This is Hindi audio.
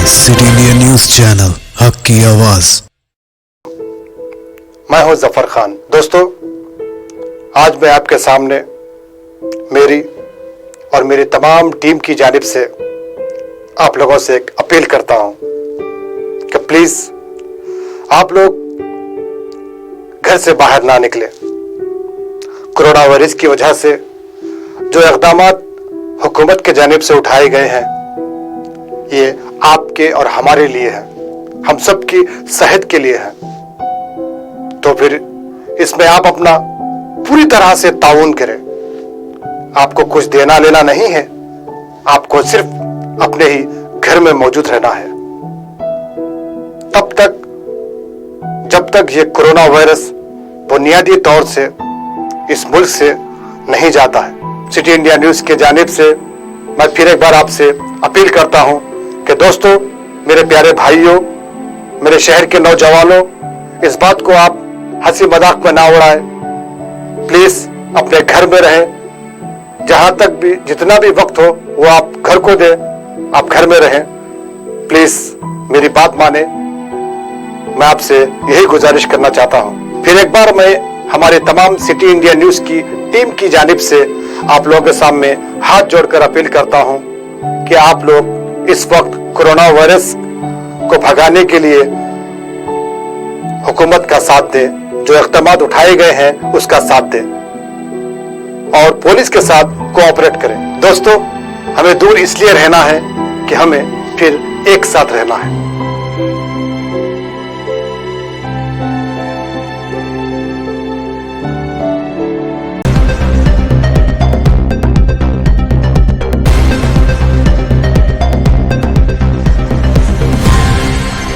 सिटी इंडिया न्यूज चैनल, हक की आवाज। मैं हूं जफर खान। दोस्तों, आज मैं आपके सामने मेरी और मेरी तमाम टीम की जानिब से आप लोगों से एक अपील करता हूं कि प्लीज आप लोग घर से बाहर ना निकले। कोरोना वायरस की वजह से जो इक़दाम हुकूमत के जानिब से उठाए गए हैं, ये आपके और हमारे लिए है, हम सब की सेहत के लिए है। तो फिर इसमें आप अपना पूरी तरह से ताउन करें। आपको कुछ देना लेना नहीं है, आपको सिर्फ अपने ही घर में मौजूद रहना है तब तक जब तक ये कोरोना वायरस बुनियादी तौर से इस मुल्क से नहीं जाता है। सिटी इंडिया न्यूज के जानिब से मैं फिर एक बार आपसे अपील करता हूं कि दोस्तों, मेरे प्यारे भाइयों, मेरे शहर के नौजवानों, इस बात को आप हंसी मजाक में ना उड़ाएं। प्लीज अपने घर में रहें। जहां तक भी जितना भी वक्त हो वो आप घर को दें, आप घर में रहें। प्लीज मेरी बात माने, मैं आपसे यही गुजारिश करना चाहता हूं। फिर एक बार मैं हमारे तमाम सिटी इंडिया न्यूज की टीम की जानिब से आप लोगों के सामने हाथ जोड़कर अपील करता हूं कि आप लोग इस वक्त कोरोना वायरस को भगाने के लिए हुकूमत का साथ दें, जो इक़दाम उठाए गए हैं उसका साथ दें और पुलिस के साथ कोऑपरेट करें। दोस्तों, हमें दूर इसलिए रहना है कि हमें फिर एक साथ रहना है।